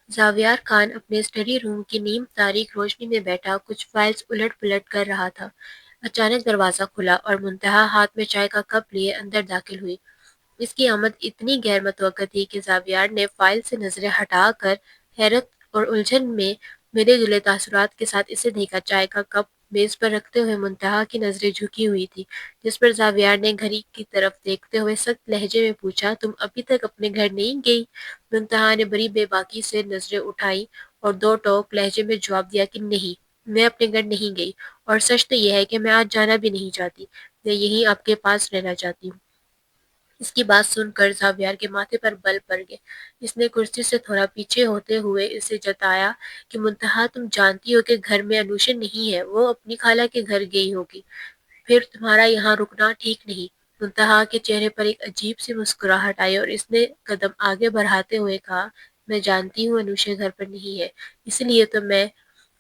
زاویار خان اپنے اسٹڈی روم کی نیم تاریک روشنی میں بیٹھا کچھ فائلز الٹ پلٹ کر رہا تھا۔ اچانک دروازہ کھلا اور منتہا ہاتھ میں چائے کا کپ لیے اندر داخل ہوئی۔ اس کی آمد اتنی غیر متوقع تھی کہ زاویار نے فائل سے نظریں ہٹا کر حیرت اور الجھن میں ملے جلے تاثرات کے ساتھ اسے دیکھا۔ چائے کا کپ میز پر رکھتے ہوئے منتہا کی نظریں جھکی ہوئی تھی، جس پر زاویار نے گھڑی کی طرف دیکھتے ہوئے سخت لہجے میں پوچھا، تم ابھی تک اپنے گھر نہیں گئی؟ منتہا نے بڑی بے باکی سے نظریں اٹھائیں اور دو ٹوک لہجے میں جواب دیا کہ نہیں، میں اپنے گھر نہیں گئی، اور سچ تو یہ ہے کہ میں آج جانا بھی نہیں چاہتی، میں یہیں آپ کے پاس رہنا چاہتی ہوں۔ اس کی بات سن کر زاویار کے ماتھے پر بل پڑ گئے۔ اس نے کرسی سے تھوڑا پیچھے ہوتے ہوئے اسے جتایا کہ منتہا، تم جانتی ہو کہ گھر میں انوشا نہیں ہے، وہ اپنی خالہ کے گھر گئی ہوگی، پھر تمہارا یہاں رکنا ٹھیک نہیں۔ منتہا کے چہرے پر ایک عجیب سی مسکراہٹ آئی اور اس نے قدم آگے بڑھاتے ہوئے کہا، میں جانتی ہوں انوشا گھر پر نہیں ہے، اس لیے تو میں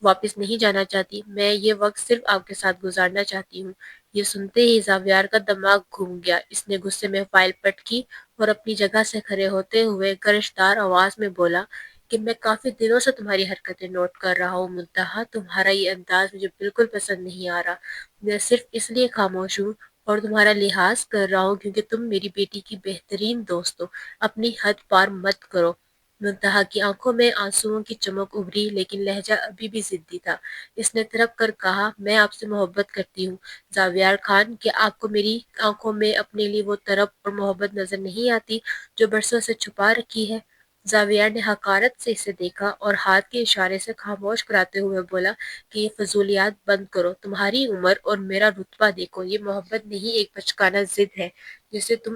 واپس نہیں جانا چاہتی، میں یہ وقت صرف آپ کے ساتھ گزارنا چاہتی ہوں۔ یہ سنتے ہی زاویار کا دماغ گھوم گیا۔ اس نے غصے میں فائل پٹکی اور اپنی جگہ سے کھڑے ہوتے ہوئے گرجدار آواز میں بولا کہ میں کافی دنوں سے تمہاری حرکتیں نوٹ کر رہا ہوں منتہا، تمہارا یہ انداز مجھے بالکل پسند نہیں آ رہا۔ میں صرف اس لیے خاموش ہوں اور تمہارا لحاظ کر رہا ہوں کیونکہ تم میری بیٹی کی بہترین دوست ہو، اپنی حد پار مت کرو۔ منتہا کی آنکھوں میں آنسوؤں کی چمک ابھری، لیکن لہجہ ابھی بھی ضدی تھا۔ اس نے تڑپ کر کہا، میں آپ سے محبت کرتی ہوں زاویار خان، کیا آپ کو میری آنکھوں میں اپنے لیے وہ طرب اور محبت نظر نہیں آتی جو برسوں سے چھپا رکھی ہے؟ زاویار نے حقارت سے اسے دیکھا اور ہاتھ کے اشارے سے خاموش کراتے ہوئے بولا کہ یہ فضولیات بند کرو، تمہاری عمر اور میرا رتبہ دیکھو، یہ محبت نہیں، ایک بچکانہ ضد ہے جسے تم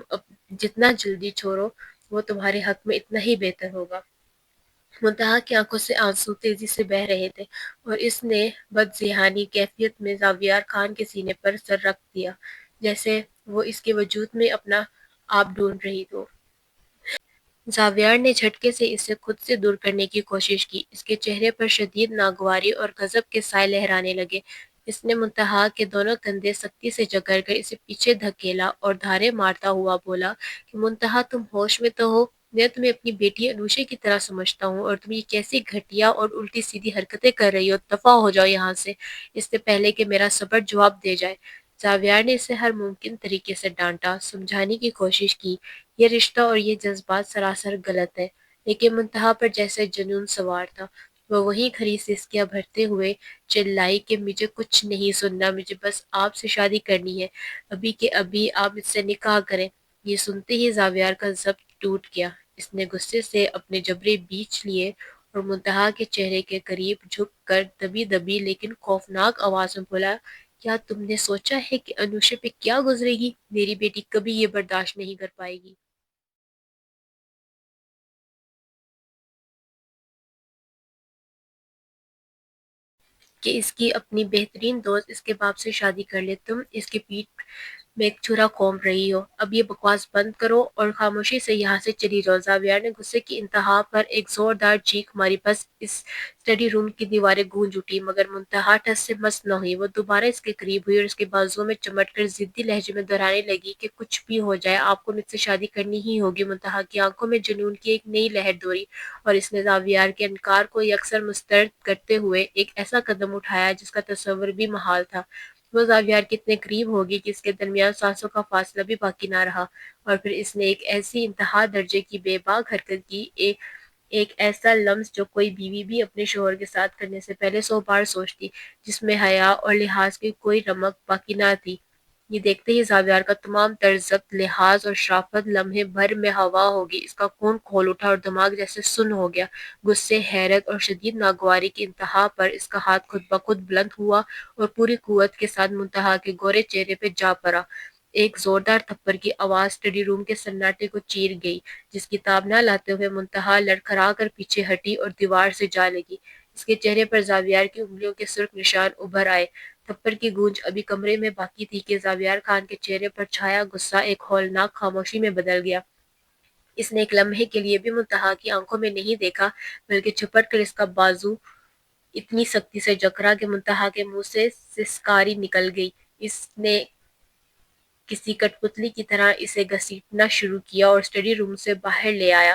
جتنا جلدی چھوڑو وہ تمہارے حق میں اتنا ہی بہتر ہوگا۔ منتہا کی آنکھوں سے آنسو تیزی سے بہہ رہے تھے اور اس نے بدذہانی کیفیت میں زاویار خان کے سینے پر سر رکھ دیا، جیسے وہ اس کے وجود میں اپنا آپ ڈھونڈ رہی ہو۔ زاویار نے جھٹکے سے اسے خود سے دور کرنے کی کوشش کی۔ اس کے چہرے پر شدید ناگواری اور غضب کے سائے لہرانے لگے۔ اس نے منتہا کے دونوں کندھے سختی سے جکڑ کر اسے پیچھے دھکیلا اور دھارے مارتا ہوا بولا کہ منتہا، تم ہوش میں تو ہو؟ میں تمہیں اپنی بیٹی انوشا کی طرح سمجھتا ہوں اور تم یہ کیسی گھٹیا اور الٹی سیدھی حرکتیں کر رہی ہو، دفع ہو جاؤ یہاں سے، اس سے پہلے کہ میرا صبر جواب دے جائے۔ زاویار نے اسے ہر ممکن طریقے سے ڈانٹا، سمجھانے کی کوشش کی، یہ رشتہ اور یہ جذبات سراسر غلط ہے، لیکن منتہا پر جیسے جنون سوار تھا۔ وہ وہیں کھڑی سسکیاں بھرتے ہوئے چلائی کہ مجھے کچھ نہیں سننا، مجھے بس آپ سے شادی کرنی ہے، ابھی کے ابھی آپ مجھ سے نکاح کریں۔ یہ سنتے ہی زاویار کا ضبط ٹوٹ گیا۔ اس نے غصے سے اپنے جبڑے بیچ لیے اور منتہا کے چہرے کے قریب جھک کر دبی دبی لیکن خوفناک آواز میں بولا، کیا تم نے سوچا ہے کہ انوشا پہ کیا گزرے گی؟ میری بیٹی کبھی یہ برداشت نہیں کر پائے گی کہ اس کی اپنی بہترین دوست اس کے باپ سے شادی کر لے۔ تم اس کی پیٹھ میں ایک چھرا گھونپ رہی ہو۔ اب یہ بکواس بند کرو اور خاموشی سے یہاں سے چلی جاؤ۔ زاویار نے غصے کی انتہا پر ایک زوردار چیخ ماری، بس اس اسٹڈی روم کی دیواریں گونج اٹھی، مگر منتہا ٹس سے مس نہ ہوئی۔ وہ دوبارہ اس کے قریب ہوئی اور اس کے بازوؤں میں چمٹ کر ضدی لہجے میں دہرانے لگی کہ کچھ بھی ہو جائے آپ کو مجھ سے شادی کرنی ہی ہوگی۔ منتہا کی آنکھوں میں جنون کی ایک نئی لہر دوڑی اور اس نے زاویار کے انکار کو یکسر مسترد کرتے ہوئے ایک ایسا قدم اٹھایا جس کا تصور بھی محال تھا۔ وہ زاویار کے اتنے قریب ہو گئی کہ اس کے درمیان سانسوں کا فاصلہ بھی باقی نہ رہا، اور پھر اس نے ایک ایسی انتہا درجے کی بے باک حرکت کی، ایک ایسا لمس جو کوئی بیوی بھی اپنے شوہر کے ساتھ کرنے سے پہلے 100 بار سوچتی، جس میں حیا اور لحاظ کی کوئی رمق باقی نہ تھی۔ یہ دیکھتے ہی زاویار کا تمام تر ضبط، لحاظ اور شرافت لمحے بھر میں ہوا ہو گئی۔ اس کا خون کھول اٹھا اور دماغ جیسے سن ہو گیا۔ غصے، حیرت اور شدید ناگواری کی انتہا پر اس کا ہاتھ خود بخود بلند ہوا اور پوری قوت کے ساتھ منتہا کے گورے چہرے پہ جا پڑا۔ ایک زوردار تھپڑ کی آواز اسٹڈی روم کے سناٹے کو چیر گئی، جس کی تاب نہ لاتے ہوئے منتہا لڑکھڑا کر پیچھے ہٹی اور دیوار سے جا لگی۔ اس کے چہرے پر زاویار کی انگلیوں کے سرخ نشان ابھر آئے۔ تھپڑ کی گونج ابھی کمرے میں باقی تھی کہ زاویار خان کے چہرے پر چھایا غصہ ایک ہولناک خاموشی میں بدل گیا۔ اس نے ایک لمحے کے لیے بھی منتہا کی آنکھوں میں نہیں دیکھا، بلکہ جھپٹ کر اس کا بازو اتنی سختی سے جکڑا کہ منتہا کے منہ سے سسکاری نکل گئی۔ اس نے کسی کٹ پتلی کی طرح اسے گھسیٹنا شروع کیا اور اسٹڈی روم سے باہر لے آیا۔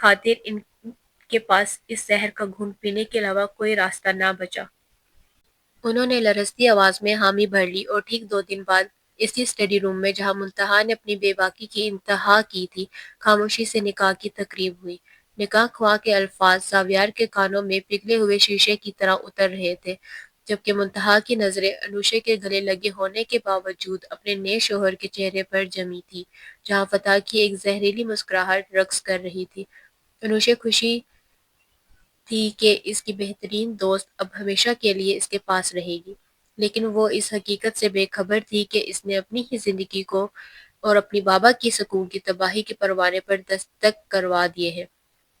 خاطر ان کے پاس اس زہر کا گھونٹ پینے کے علاوہ کوئی راستہ نہ بچا۔ انہوں نے لرزتی آواز میں حامی بھر لی اور ٹھیک 2 دن بعد اسی اسٹڈی روم میں جہاں منتہا نے اپنی بے باکی کی انتہا کی تھی، خاموشی سے نکاح کی تقریب ہوئی۔ نکاح خواہ کے الفاظ زاویار کے کانوں میں پگھلے ہوئے شیشے کی طرح اتر رہے تھے، جبکہ منتہا کی نظریں انوشے کے گلے لگے ہونے کے باوجود اپنے نئے شوہر کے چہرے پر جمی تھی، جہاں فتح کی ایک زہریلی مسکراہٹ رقص کر رہی تھی۔ انوشے خوشی تھی کہ اس کی بہترین دوست اب ہمیشہ کے لیے اس کے پاس رہے گی، لیکن وہ اس حقیقت سے بے خبر تھی کہ اس نے اپنی ہی زندگی کو اور اپنی بابا کی سکون کی تباہی کے پروانے پر دستک کروا دیے ہیں۔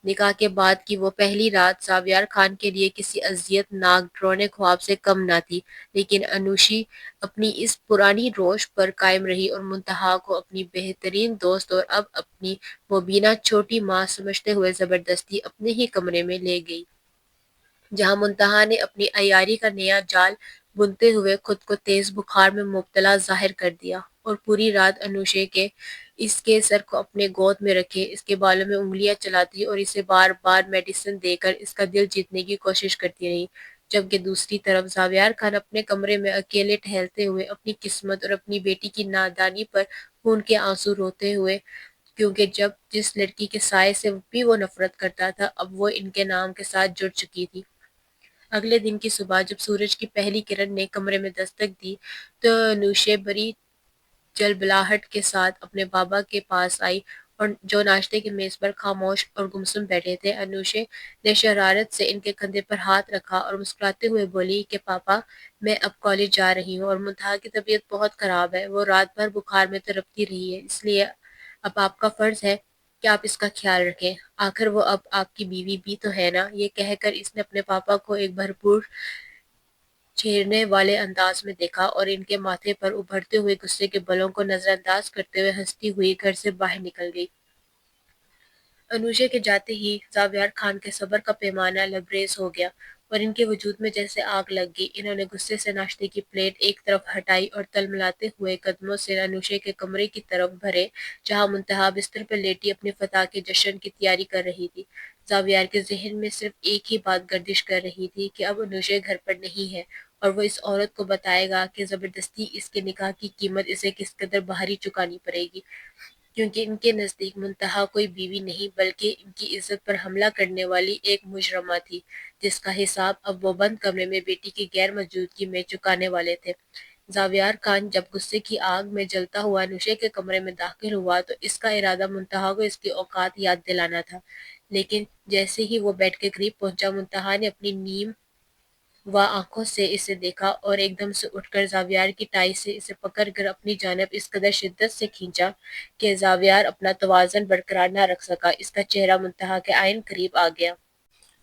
نکاح کے بعد کی وہ پہلی رات زاویار خان کے لیے کسی اذیت ناک ڈراؤنے خواب سے کم نہ تھی، لیکن انوشی اپنی اس پرانی روش پر قائم رہی اور منتہا کو اپنی بہترین دوست اور اب اپنی مبینہ چھوٹی ماں سمجھتے ہوئے زبردستی اپنے ہی کمرے میں لے گئی، جہاں منتہا نے اپنی عیاری کا نیا جال بنتے ہوئے خود کو تیز بخار میں مبتلا ظاہر کر دیا اور پوری رات انوشے کے اس کے سر کو اپنے گود میں رکھے، اس کے بالوں میں انگلیاں چلاتی اور اسے بار بار میڈیسن دے کر اس کا دل جیتنے کی کوشش کرتی رہی، جبکہ دوسری طرف زاویار خان اپنے کمرے میں اکیلے ٹہلتے ہوئے اپنی قسمت اور اپنی بیٹی کی نادانی پر خون کے آنسو روتے ہوئے، کیونکہ جس لڑکی کے سائے سے بھی وہ نفرت کرتا تھا اب وہ ان کے نام کے ساتھ جڑ چکی تھی۔ اگلے دن کی صبح جب سورج کی پہلی کرن نے کمرے میں دستک دی تو انوشے بڑی جلبلاہٹ کے ساتھ اپنے بابا کے پاس آئی اور جو ناشتے کی میز پر خاموش اور گمسم بیٹھے تھے۔ انوشے نے شرارت سے ان کے کندھے پر ہاتھ رکھا اور مسکراتے ہوئے بولی کہ پاپا، میں اب کالج جا رہی ہوں اور منتہا کی طبیعت بہت خراب ہے، وہ رات بھر بخار میں تڑپتی رہی ہے، اس لیے اب آپ کا فرض ہے کہ آپ اس کا خیال رکھیں، آخر وہ اب آپ کی بیوی بھی تو ہے نا۔ یہ کہہ کر اس نے اپنے پاپا کو ایک بھرپور چھیڑنے والے انداز میں دیکھا اور ان کے ماتھے پر ابھرتے ہوئے غصے کے بلوں کو نظر انداز کرتے ہوئے ہنستی ہوئی گھر سے باہر نکل گئی۔ انوشے کے جاتے ہی زاویار خان کے صبر کا پیمانہ لبریز ہو گیا اور ان کے وجود میں جیسے آگ لگ گئی۔ انہوں نے غصے سے ناشتے کی پلیٹ ایک طرف ہٹائی اور تلملاتے ہوئے قدموں سے انوشے کے کمرے کی طرف بڑھے، جہاں منتہا بستر پر لیٹی اپنے فتح کے جشن کی تیاری کر رہی تھی۔ زاویار کے ذہن میں صرف ایک ہی بات گردش کر رہی تھی کہ اب انوشے گھر پر نہیں ہے اور وہ اس عورت کو بتائے گا کہ زبردستی اس کے نکاح کی قیمت اسے کس قدر بھاری چکانی پڑے گی، کیونکہ ان کے نزدیک منتہا کوئی بیوی نہیں بلکہ ان کی عزت پر حملہ کرنے والی ایک مجرمہ تھی، جس کا حساب اب وہ بند کمرے میں بیٹی کی غیر موجودگی میں چکانے والے تھے۔ زاویار خان جب غصے کی آگ میں جلتا ہوا انوشے کے کمرے میں داخل ہوا تو اس کا ارادہ منتہا کو اس کی اوقات یاد دلانا تھا، لیکن جیسے ہی وہ بیڈ کے قریب پہنچا منتہا نے اپنی نیم و آنکھوں سے اسے دیکھا اور ایک دم سے اٹھ کر زاویار کی ٹائی سے اسے پکڑ کر اپنی جانب اس قدر شدت سے کھینچا کہ زاویار اپنا توازن برقرار نہ رکھ سکا، اس کا چہرہ منتہا کے عین قریب آ گیا۔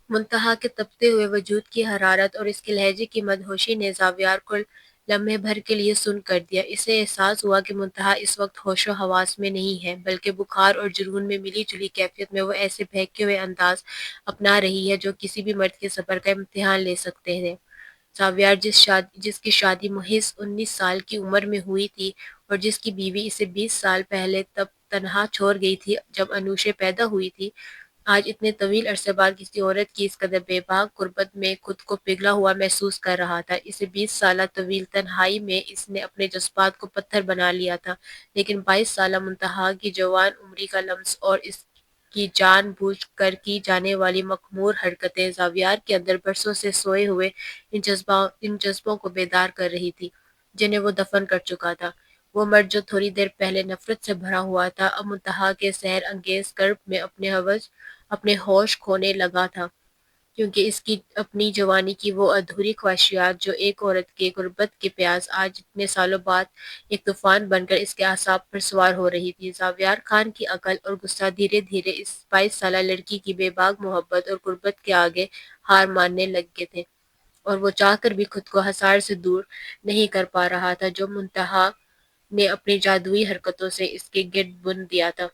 منتہا کے تپتے ہوئے وجود کی حرارت اور اس کے لہجے کی مدہوشی نے زاویار کو لمحے بھر کے لیے سن کر دیا۔ اسے احساس ہوا کہ منتہا اس وقت ہوش و حواس میں نہیں ہے بلکہ بخار اور جنون میں ملی جلی کیفیت میں وہ ایسے بہکے ہوئے انداز اپنا رہی ہے جو کسی بھی مرد کے صبر کا امتحان لے سکتے ہیں۔ زاویار جس کی شادی محض 19 سال کی عمر میں ہوئی تھی اور جس کی بیوی اسے 20 سال پہلے تب تنہا چھوڑ گئی تھی جب انوشے پیدا ہوئی تھی، آج اتنے طویل عرصے بعد کسی عورت کی اس قدر بے باک غربت میں خود کو پگھلا ہوا محسوس کر رہا تھا۔ اسے 20 سالہ طویل تنہائی میں اس نے اپنے جذبات کو پتھر بنا لیا تھا، لیکن 22 سالہ منتہا کی جوان عمری کا لمس اور اس کی جان بوجھ کر کی جانے والی مخمور حرکتیں زاویار کے اندر برسوں سے سوئے ہوئے ان جذبوں کو بیدار کر رہی تھی جنہیں وہ دفن کر چکا تھا۔ وہ مرد جو تھوڑی دیر پہلے نفرت سے بھرا ہوا تھا اب منتہا کے سحر انگیز کرب میں اپنے ہوش کھونے لگا تھا، کیونکہ اس کی اپنی جوانی کی وہ ادھوری خواہشات جو ایک عورت کے غربت کے پیاس آج اتنے سالوں بعد ایک طوفان بن کر اس کے اعصاب پر سوار ہو رہی تھی۔ زاویار خان کی عقل اور غصہ دھیرے دھیرے اس 22 سالہ لڑکی کی بے باک محبت اور قربت کے آگے ہار ماننے لگے تھے اور وہ چاہ کر بھی خود کو حصار سے دور نہیں کر پا رہا تھا جو منتہا نے اپنی جادوئی حرکتوں سے اس کے گرد بن دیا تھا۔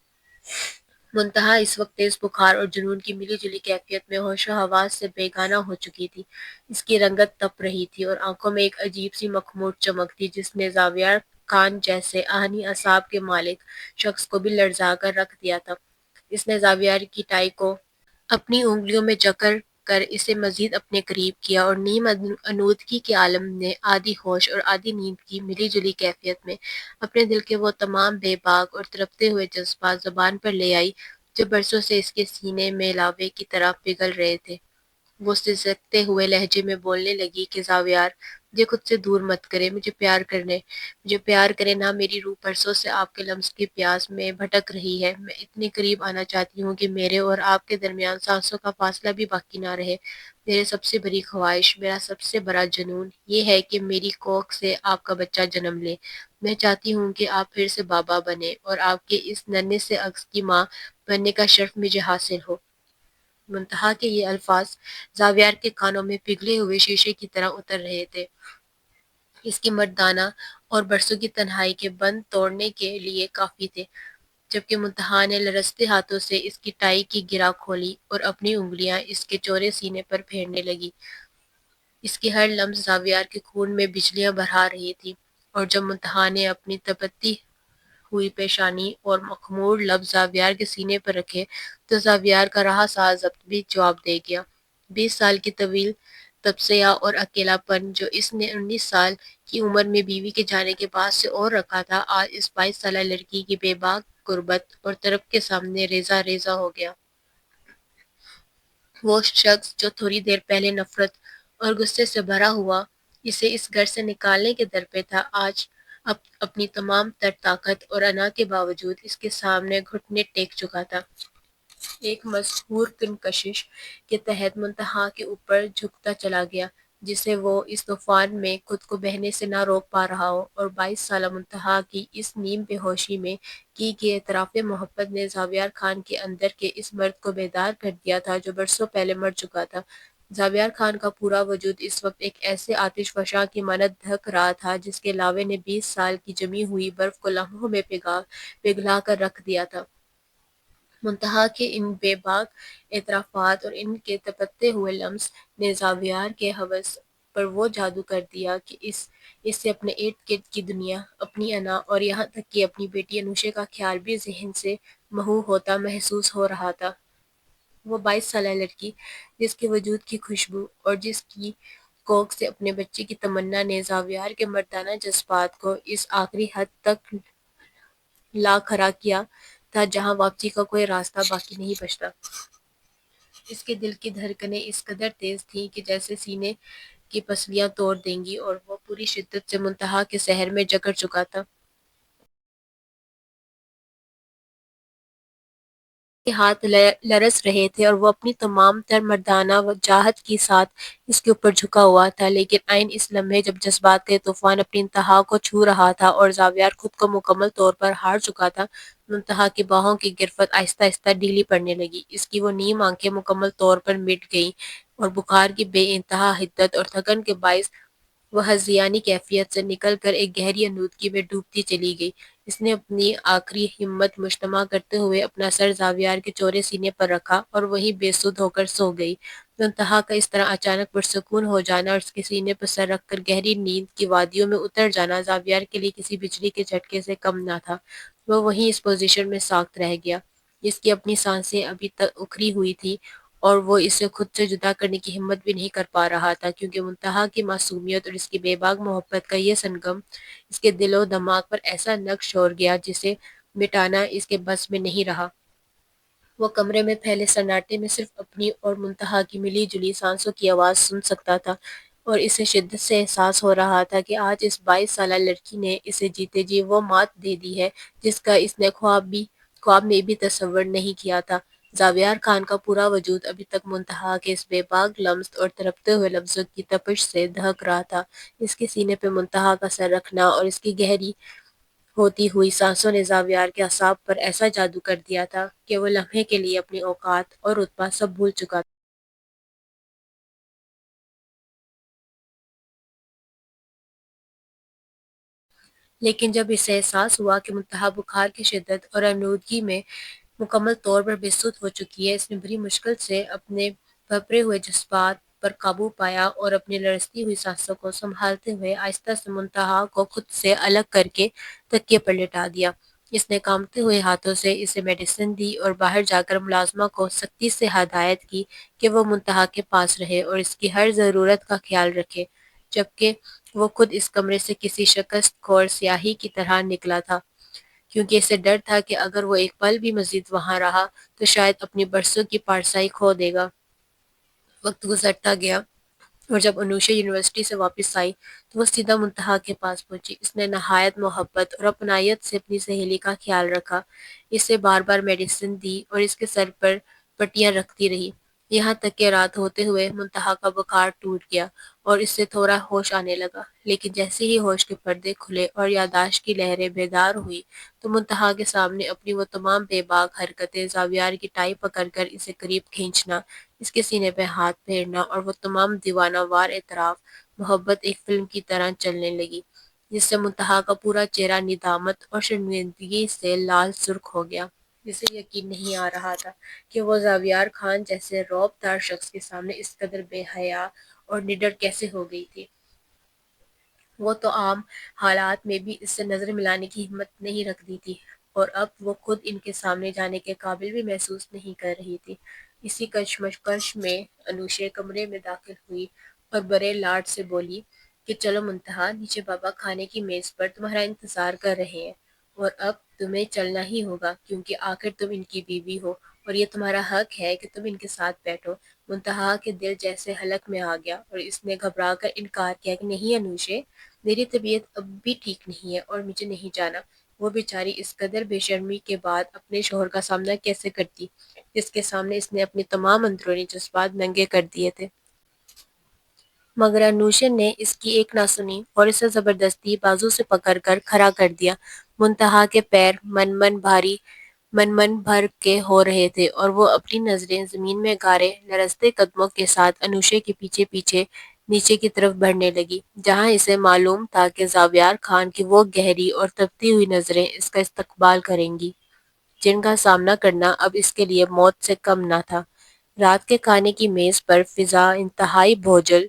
منتہا اس وقت تیز بخار اور جنون کی ملی جلی کیفیت میں ہوش و حواس سے بیگانہ ہو چکی تھی۔ اس کی رنگت تپ رہی تھی اور آنکھوں میں ایک عجیب سی مخمور چمک تھی جس نے زاویار خان جیسے آہنی اعصاب کے مالک شخص کو بھی لرزا کر رکھ دیا تھا۔ اس نے زاویار کی ٹائی کو اپنی انگلیوں میں جکڑ کر اسے مزید اپنے قریب کیا اور نیم آلودگی کے عالم نے آدھی ہوش اور آدھی نیند کی ملی جلی کیفیت میں اپنے دل کے وہ تمام بے باک اور تڑپتے ہوئے جذبات زبان پر لے آئی جو برسوں سے اس کے سینے میں لاوے کی طرح پگھل رہے تھے۔ وہ سسکتے ہوئے لہجے میں بولنے لگی کہ زاویار، مجھے خود سے دور مت کرے، مجھے پیار کرے نہ، میری روح برسوں سے آپ کے لمس کی پیاس میں بھٹک رہی ہے، میں اتنی قریب آنا چاہتی ہوں کہ میرے اور آپ کے درمیان سانسوں کا فاصلہ بھی باقی نہ رہے۔ میرے سب سے بڑی خواہش، میرا سب سے بڑا جنون یہ ہے کہ میری کوکھ سے آپ کا بچہ جنم لے۔ میں چاہتی ہوں کہ آپ پھر سے بابا بنیں اور آپ کے اس ننھے سے عکس کی ماں بننے کا شرف مجھے حاصل ہو۔ منتہا کے یہ الفاظ زاویار کے کانوں میں پگھلے ہوئے شیشے کی طرح اتر رہے تھے، اس کی مردانہ اور برسوں کی تنہائی کے بند توڑنے کے لیے کافی تھے۔ جبکہ منتہا نے لرزتے ہاتھوں سے اس کی ٹائی کی گرہ کھولی اور اپنی انگلیاں اس کے چورے سینے پر پھیرنے لگی۔ اس کی ہر لمس زاویار کے خون میں بجلیاں بڑھا رہی تھی، اور جب منتہا نے اپنی تپتی ہوئی پیشانی اور مخمور لب زاویار کے سینے پر رکھے تو زاویار کا رہا سا ضبط بھی جواب دے گیا۔ 20 سال کی طویل تپسیا اور اکیلا پن جو اس نے 19 سال کی عمر میں بیوی کے جانے کے بعد سے اور رکھا تھا، آج اس 22 سالہ لڑکی کی بے باک غربت اور طرف کے سامنے ریزہ ریزہ ہو گیا۔ وہ شخص جو تھوڑی دیر پہلے نفرت اور غصے سے بھرا ہوا اسے اس گھر سے نکالنے کے در پہ تھا، آج اپنی تمام تر طاقت اور انا کے باوجود اس کے سامنے گھٹنے ٹیک چکا تھا۔ ایک مشہور کن کشش کے تحت منتہا کے اوپر جھکتا چلا گیا، جسے وہ اس طوفان میں خود کو بہنے سے نہ روک پا رہا ہو، اور 22 سالہ منتہا کی اس نیم بے ہوشی میں کی اعتراف محبت نے زاویار خان کے اندر کے اس مرد کو بیدار کر دیا تھا جو برسوں پہلے مر چکا تھا۔ زاویار خان کا پورا وجود اس وقت ایک ایسے آتش فشاں کی مانند دھک رہا تھا جس کے لاوے نے 20 سال کی جمی ہوئی برف کو لمحوں میں پگھلا کر رکھ دیا تھا۔ منتہا کے ان بے باک اعترافات اور ان کے تپتے ہوئے لمس نے زاویار کے ہوس پر وہ جادو کر دیا کہ اس سے اپنے ارد گرد کی دنیا، اپنی انا اور یہاں تک کہ اپنی بیٹی انوشے کا خیال بھی ذہن سے محو ہوتا محسوس ہو رہا تھا۔ وہ 22 سالہ لڑکی جس کے وجود کی خوشبو اور جس کی کوکھ سے اپنے بچے کی تمنا نے زاویار کے مردانہ جذبات کو اس آخری حد تک لا کھڑا کیا تھا جہاں واپسی کا کوئی راستہ باقی نہیں بچتا۔ اس کے دل کی دھڑکنیں اس قدر تیز تھیں کہ جیسے سینے کی پسلیاں توڑ دیں گی، اور وہ پوری شدت سے منتہا کے سحر میں جکڑ چکا تھا۔ کے ہاتھ لرز رہے تھے اور وہ اپنی تمام تر مردانہ وجاہت کے ساتھ اس کے اوپر جھکا ہوا تھا، لیکن عین اس لمحے جب جذبات کا یہ طوفان اپنی انتہا کو چھو رہا تھا اور زاویار خود کو مکمل طور پر ہار چکا تھا، منتہا کی باہوں کی گرفت آہستہ آہستہ ڈھیلی پڑنے لگی، اس کی وہ نیم آنکھیں مکمل طور پر مٹ گئیں اور بخار کی بے انتہا حدت اور تھکن کے باعث وہ ہذیانی کیفیت سے نکل کر ایک گہری آلودگی میں ڈوبتی چلی گئی۔ اس نے اپنی آخری ہمت مجتمع کرتے ہوئے اپنا سر زاویار کے چورے سینے پر رکھا اور وہیں بے سدھ ہو کر سو گئی۔ منتہا کا اس طرح اچانک پرسکون ہو جانا اور اس کے سینے پر سر رکھ کر گہری نیند کی وادیوں میں اتر جانا زاویار کے لیے کسی بجلی کے جھٹکے سے کم نہ تھا۔ وہ وہیں اس پوزیشن میں ساکت رہ گیا، اس کی اپنی سانسیں ابھی تک اکھڑی ہوئی تھیں اور وہ اسے خود سے جدا کرنے کی ہمت بھی نہیں کر پا رہا تھا، کیونکہ منتہا کی معصومیت اور اس کی بے باک محبت کا یہ سنگم اس کے دل و دماغ پر ایسا نقش چھوڑ گیا جسے مٹانا اس کے بس میں نہیں رہا۔ وہ کمرے میں پھیلے سناٹے میں صرف اپنی اور منتہا کی ملی جلی سانسوں کی آواز سن سکتا تھا، اور اسے شدت سے احساس ہو رہا تھا کہ آج اس 22 سالہ لڑکی نے اسے جیتے جی وہ مات دے دی ہے جس کا اس نے خواب میں بھی تصور نہیں کیا تھا۔ زاویار خان کا پورا وجود ابھی تک منتہا کے اس بے باک لمس اور تڑپتے ہوئے لفظوں کی تپش سے دہک رہا تھا۔ اس کے سینے پہ منتہا کا سر رکھنا اور اس کی گہری ہوتی ہوئی سانسوں نے زاویار کے اعصاب پر ایسا جادو کر دیا تھا کہ وہ لمحے کے لیے اپنی اوقات اور رتبہ سب بھول چکا تھا۔ لیکن جب اسے احساس ہوا کہ منتہا بخار کی شدت اور آلودگی میں مکمل طور پر بے سدھ ہو چکی ہے، اس نے بڑی مشکل سے اپنے بھرپورے ہوئے جذبات پر قابو پایا اور اپنی لرزتی ہوئی سانسوں کو سنبھالتے ہوئے آہستہ سے منتہا کو خود سے الگ کر کے تکیے پر لٹا دیا۔ اس نے کانپتے ہوئے ہاتھوں سے اسے میڈیسن دی اور باہر جا کر ملازمہ کو سختی سے ہدایت کی کہ وہ منتہا کے پاس رہے اور اس کی ہر ضرورت کا خیال رکھے، جبکہ وہ خود اس کمرے سے کسی شکست خور سیاہی کی طرح نکلا تھا، کیونکہ اسے ڈر تھا کہ اگر وہ ایک پل بھی مزید وہاں رہا تو شاید اپنی برسوں کی پارسائی کھو دے گا۔ وقت گزرتا گیا اور جب انوشا یونیورسٹی سے واپس آئی تو وہ سیدھا منتہا کے پاس پہنچی۔ اس نے نہایت محبت اور اپنائیت سے اپنی سہیلی کا خیال رکھا، اسے بار بار میڈیسن دی اور اس کے سر پر پٹیاں رکھتی رہی، یہاں تک کہ رات ہوتے ہوئے منتہا کا بخار ٹوٹ گیا اور اس سے تھوڑا ہوش آنے لگا۔ لیکن جیسے ہی ہوش کے پردے کھلے اور یادداشت کی لہریں بیدار ہوئی تو منتہا کے سامنے اپنی وہ تمام بے باک حرکتیں، زاویار کی ٹائی پکڑ کر اسے قریب کھینچنا، اس کے سینے پہ ہاتھ پھیرنا اور وہ تمام دیوانہ وار اعتراف، محبت ایک فلم کی طرح چلنے لگی، جس سے منتہا کا پورا چہرہ ندامت اور شرمندگی سے لال سرخ ہو گیا۔ جسے یقین نہیں آ رہا تھا کہ وہ زاویار خان جیسے رعب دار شخص کے سامنے اس قدر بے حیا اور نڈر کیسے ہو گئی تھی۔ وہ تو عام حالات میں بھی اس سے نظر ملانے کی ہمت نہیں رکھتی تھی اور اب وہ خود ان کے سامنے جانے کے قابل بھی محسوس نہیں کر رہی تھی۔ اسی کشمکش میں انوشے کمرے میں داخل ہوئی اور بڑے لاڈ سے بولی کہ چلو منتہا، نیچے بابا کھانے کی میز پر تمہارا انتظار کر رہے ہیں اور اب تمہیں چلنا ہی ہوگا، کیونکہ آخر تم ان کی بیوی ہو اور یہ تمہارا حق ہے کہ تم ان کے ساتھ بیٹھو۔ منتہا کے دل جیسے حلق میں آ گیا اور اس نے گھبرا کر انکار کیا کہ نہیں انوشے، میری طبیعت اب بھی ٹھیک نہیں ہے اور مجھے نہیں جانا۔ وہ بیچاری اس قدر بے شرمی کے بعد اپنے شوہر کا سامنا کیسے کرتی، جس کے سامنے اس نے اپنے تمام اندرونی جذبات ننگے کر دیے تھے۔ مگر انوشے نے اس کی ایک نہ سنی اور اسے زبردستی بازو سے پکڑ کر کھڑا کر دیا۔ منتہا کے پیر من من بھر کے ہو رہے تھے اور وہ اپنی نظریں زمین میں گارے لرزتے قدموں کے ساتھ انوشے کے پیچھے پیچھے نیچے کی طرف بڑھنے لگی، جہاں اسے معلوم تھا کہ زاویار خان کی وہ گہری اور تپتی ہوئی نظریں اس کا استقبال کریں گی، جن کا سامنا کرنا اب اس کے لیے موت سے کم نہ تھا۔ رات کے کھانے کی میز پر فضا انتہائی بھوجل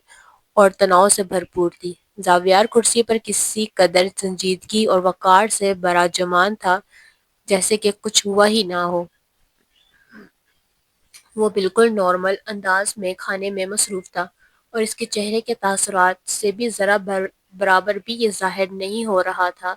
اور تناؤ سے بھرپور تھی۔ زاویار کرسی پر کسی قدر سنجیدگی اور وقار سے براجمان تھا، جیسے کہ کچھ ہوا ہی نہ ہو۔ وہ بالکل نارمل انداز میں کھانے میں مصروف تھا اور اس کے چہرے کے تاثرات سے بھی ذرا برابر بھی یہ ظاہر نہیں ہو رہا تھا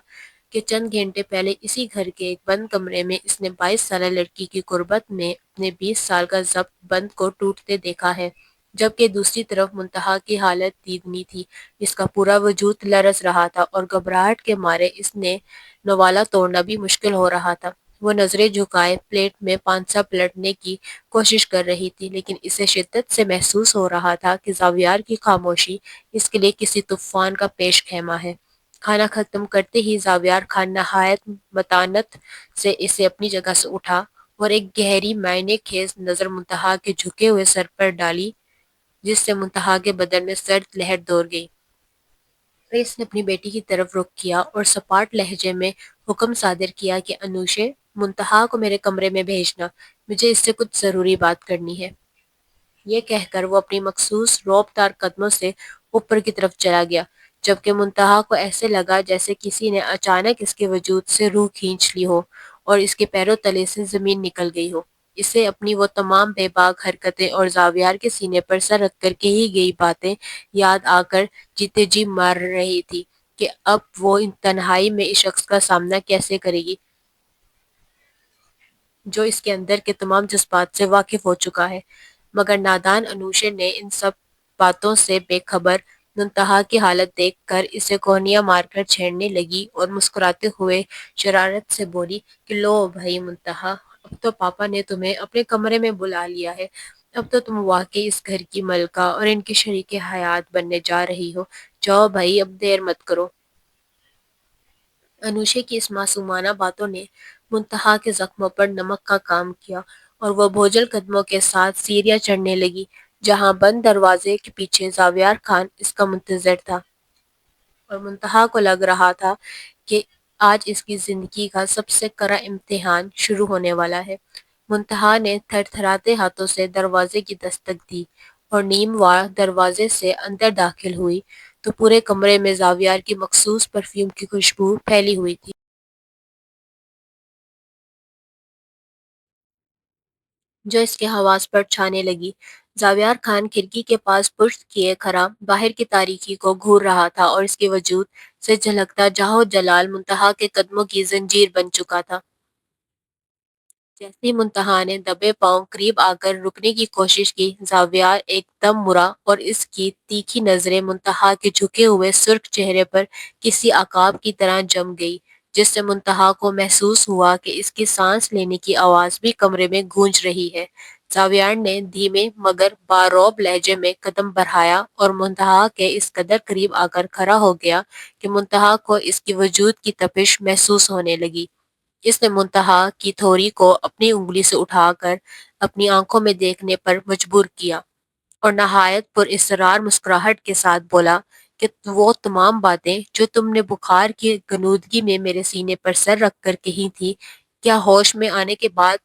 کہ چند گھنٹے پہلے اسی گھر کے ایک بند کمرے میں اس نے 22 سالہ لڑکی کی قربت میں اپنے 20 سال کا ضبط بند کو ٹوٹتے دیکھا ہے، جبکہ دوسری طرف منتہا کی حالت دیدنی تھی، اس کا پورا وجود لرز رہا تھا اور گھبراہٹ کے مارے اس نے نوالا توڑنا بھی مشکل ہو رہا تھا۔ وہ نظریں جھکائے پلیٹ میں پانسا پلٹنے کی کوشش کر رہی تھی، لیکن اسے شدت سے محسوس ہو رہا تھا کہ زاویار کی خاموشی اس کے لیے کسی طوفان کا پیش خیمہ ہے۔ کھانا ختم کرتے ہی زاویار خان نہایت متانت سے اسے اپنی جگہ سے اٹھا اور ایک گہری معنی خیز نظر منتہا کے جھکے ہوئے سر پر ڈالی، جس سے منتہا کے بدن میں سرد لہر دوڑ گئی۔ پھر اس نے اپنی بیٹی کی طرف رخ کیا اور سپاٹ لہجے میں حکم صادر کیا کہ انوشے، منتہا کو میرے کمرے میں بھیجنا، مجھے اس سے کچھ ضروری بات کرنی ہے۔ یہ کہہ کر وہ اپنی مخصوص رعب دار قدموں سے اوپر کی طرف چلا گیا، جبکہ منتہا کو ایسے لگا جیسے کسی نے اچانک اس کے وجود سے روح کھینچ لی ہو اور اس کے پیروں تلے سے زمین نکل گئی ہو۔ اسے اپنی وہ تمام بے باک حرکتیں اور زاویار کے سینے پر سر رکھ کر کہی گئی باتیں یاد آ کر جیتے جی مر رہی تھی کہ اب وہ ان تنہائی میں اس شخص کا سامنا کیسے کرے گی جو اس کے اندر کے تمام جذبات سے واقف ہو چکا ہے۔ مگر نادان انوشے نے ان سب باتوں سے بے خبر منتہا کی حالت دیکھ کر اسے کوہنیاں مار کر چھیڑنے لگی اور مسکراتے ہوئے شرارت سے بولی کہ لو بھائی منتہا، اب تو پاپا نے تمہیں اپنے کمرے میں بلا لیا ہے، اب تو تم واقعی اس گھر کی ملکہ اور ان کی شریک حیات بننے جا رہی ہو، جاؤ بھائی اب دیر مت کرو۔ انوشے کی اس معصومانہ باتوں نے منتہا کے زخموں پر نمک کا کام کیا اور وہ بھوجل قدموں کے ساتھ سیڑھیاں چڑھنے لگی، جہاں بند دروازے کے پیچھے زاویار خان اس کا منتظر تھا اور منتہا کو لگ رہا تھا کہ آج اس کی زندگی کا سب سے کڑا امتحان شروع ہونے والا ہے۔ منتہا نے تھر تھراتے ہاتھوں سے دروازے کی دستک دی اور نیم وار دروازے سے اندر داخل ہوئی تو پورے کمرے میں زاویار کی مخصوص پرفیوم کی خوشبو پھیلی ہوئی تھی۔ جو اس کے حواس پر چھانے لگی۔ زاویار خان کھڑکی کے پاس پشت کیے کھڑا باہر کی تاریکی کو گھور رہا تھا اور اس کے وجود سے جھلکتا جاہ و جلال منتہا کے قدموں کی زنجیر بن چکا تھا۔ جیسے ہی منتہا نے دبے پاؤں قریب آ کر رکنے کی کوشش کی، زاویار ایک دم مرا اور اس کی تیکھی نظریں منتہا کے جھکے ہوئے سرخ چہرے پر کسی عقاب کی طرح جم گئی، جس سے منتہا کو محسوس ہوا کہ اس کی سانس لینے کی آواز بھی کمرے میں گونج رہی ہے۔ زاویار نے دھیمے مگر بارعب لہجے میں قدم بڑھایا اور منتہا کے اس قدر قریب آ کر کھڑا ہو گیا کہ منتہا کو اس کی وجود کی تپش محسوس ہونے لگی۔ اس نے منتہا کی تھوڑی کو اپنی انگلی سے اٹھا کر اپنی آنکھوں میں دیکھنے پر مجبور کیا اور نہایت پر اصرار مسکراہٹ کے ساتھ بولا کہ وہ تمام باتیں جو تم نے بخار کی غنودگی میں میرے سینے پر سر رکھ کر کہی تھی، کیا ہوش میں آنے کے بعد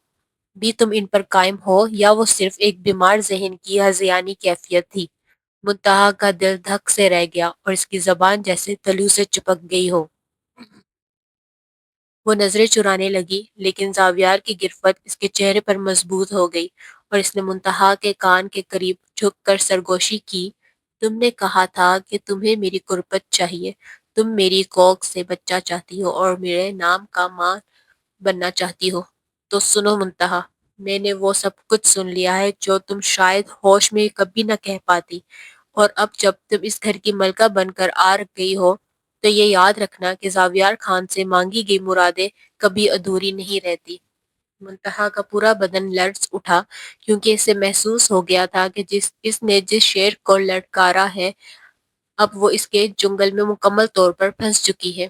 بھی تم ان پر قائم ہو یا وہ صرف ایک بیمار ذہن کی ہذیانی کیفیت تھی؟ منتہا کا دل دھک سے رہ گیا اور اس کی زبان جیسے تلو سے چپک گئی ہو۔ وہ نظریں چرانے لگی لیکن زاویار کی گرفت اس کے چہرے پر مضبوط ہو گئی اور اس نے منتہا کے کان کے قریب جھک کر سرگوشی کی۔ تم نے کہا تھا کہ تمہیں میری قربت چاہیے، تم میری کوکھ سے بچہ چاہتی ہو اور میرے نام کا ماں بننا چاہتی ہو۔ تو سنو منتہا، میں نے وہ سب کچھ سن لیا ہے جو تم شاید ہوش میں کبھی نہ کہہ پاتی، اور اب جب تم اس گھر کی ملکہ بن کر آ گئی ہو تو یہ یاد رکھنا کہ زاویار خان سے مانگی گئی مرادیں کبھی ادھوری نہیں رہتی۔ منتہا کا پورا بدن لرز اٹھا کیونکہ اسے محسوس ہو گیا تھا کہ اس نے جس شیر کو للکارا ہے اب وہ اس کے جنگل میں مکمل طور پر پھنس چکی ہے،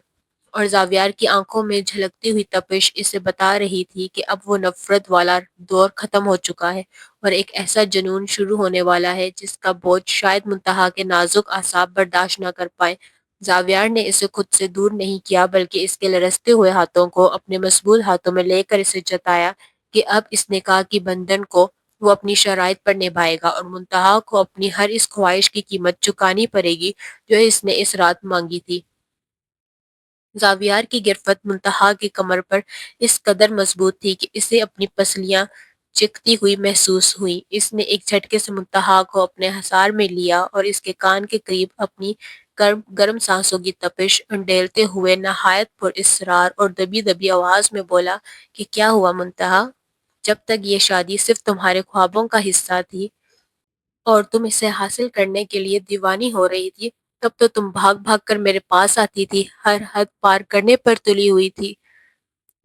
اور زاویار کی آنکھوں میں جھلکتی ہوئی تپش اسے بتا رہی تھی کہ اب وہ نفرت والا دور ختم ہو چکا ہے اور ایک ایسا جنون شروع ہونے والا ہے جس کا بوجھ شاید منتہا کے نازک اعصاب برداشت نہ کر پائے۔ زاویار نے اسے خود سے دور نہیں کیا بلکہ اس کے لرزتے ہوئے ہاتھوں کو اپنے مضبوط ہاتھوں میں لے کر اسے جتایا کہ اب اس نکاح کی بندھن کو وہ اپنی شرائط پر نبھائے گا اور منتہا کو اپنی ہر اس خواہش کی قیمت چکانی پڑے گی جو اس نے اس رات مانگی تھی۔ زاویار کی گرفت منتہا کی کمر پر اس قدر مضبوط تھی کہ اسے اپنی پسلیاں چکھتی ہوئی محسوس ہوئی۔ اس نے ایک جھٹکے سے منتہا کو اپنے حصار میں لیا اور اس کے کان کے قریب اپنی گرم سانسوں کی تپش انڈیلتے ہوئے نہایت پر اصرار اور دبی دبی آواز میں بولا کہ کیا ہوا منتہا؟ جب تک یہ شادی صرف تمہارے خوابوں کا حصہ تھی اور تم اسے حاصل کرنے کے لیے دیوانی ہو رہی تھی، تب تو تم بھاگ بھاگ کر میرے پاس آتی تھی، ہر حد پار کرنے پر تلی ہوئی تھی،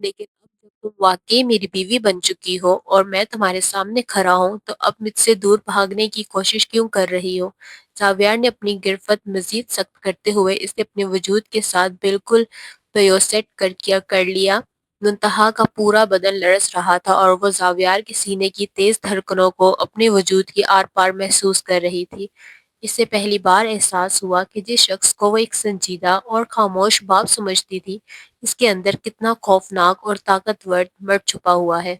لیکن اب جب تم واقعی میری بیوی بن چکی ہو اور میں تمہارے سامنے کھڑا ہوں تو اب مجھ سے دور بھاگنے کی کوشش کیوں کر رہی ہو؟ زاویار نے اپنی گرفت مزید سخت کرتے ہوئے اسے اپنے وجود کے ساتھ بالکل پیوست کر لیا۔ منتہا کا پورا بدن لرز رہا تھا اور وہ زاویار کے سینے کی تیز دھڑکنوں کو اپنے وجود کی آر پار محسوس کر رہی تھی۔ اسے پہلی بار احساس ہوا کہ جس شخص کو وہ ایک سنجیدہ اور خاموش باپ سمجھتی تھی، اس کے اندر کتنا خوفناک اور طاقتور مرد چھپا ہوا ہے۔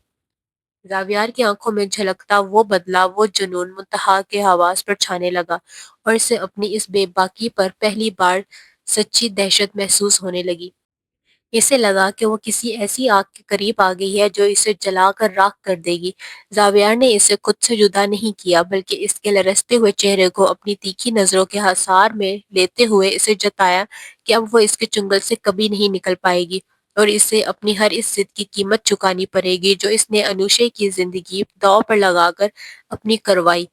زاویار کی آنکھوں میں جھلکتا وہ بدلا وہ جنون منتہا کے حواس پر چھانے لگا اور اسے اپنی اس بے باکی پر پہلی بار سچی دہشت محسوس ہونے لگی۔ اسے لگا کہ وہ کسی ایسی آگ کے قریب آ گئی ہے جو اسے جلا کر راکھ کر دے گی۔ زاویار نے اسے خود سے جدا نہیں کیا بلکہ اس کے لرزتے ہوئے چہرے کو اپنی تیکھی نظروں کے حصار میں لیتے ہوئے اسے جتایا کہ اب وہ اس کے چنگل سے کبھی نہیں نکل پائے گی اور اسے اپنی ہر اس ضد کی قیمت چکانی پڑے گی جو اس نے انوشے کی زندگی داؤ پر لگا کر اپنی کروائی۔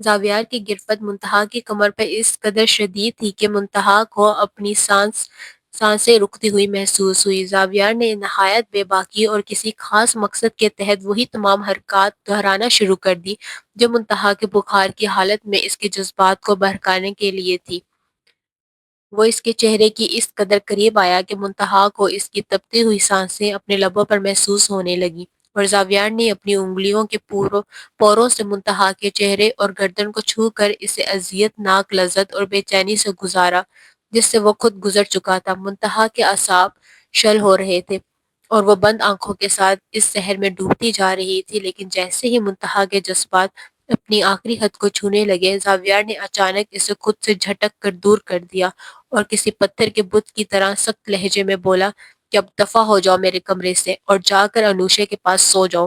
زاویار کی گرفت منتہا کی کمر پر اس قدر شدید تھی کہ منتہا کو اپنی سانسیں رکتی ہوئی محسوس ہوئی۔ زاویار نے نہایت بے باکی اور کسی خاص مقصد کے تحت وہی تمام حرکات دہرانا شروع کر دی جو منتہا کے بخار کی حالت میں اس کے جذبات کو بہکانے کے لیے تھی۔ وہ اس کے چہرے کی اس قدر قریب آیا کہ منتہا کو اس کی تپتی ہوئی سانسیں اپنے لبوں پر محسوس ہونے لگیں اور زاویار نے اپنی انگلیوں کے پوروں سے منتہا کے چہرے اور گردن کو چھو کر اسے اذیت ناک لذت اور بے چینی سے گزارا جس سے وہ خود گزر چکا تھا۔ منتہا کے اعصاب شل ہو رہے تھے اور وہ بند آنکھوں کے ساتھ اس سحر میں ڈوبتی جا رہی تھی، لیکن جیسے ہی منتہا کے جذبات اپنی آخری حد کو چھونے لگے، زاویار نے اچانک اسے خود سے جھٹک کر دور کر دیا اور کسی پتھر کے بت کی طرح سخت لہجے میں بولا کہ اب دفع ہو جاؤ میرے کمرے سے اور جا کر انوشے کے پاس سو جاؤ۔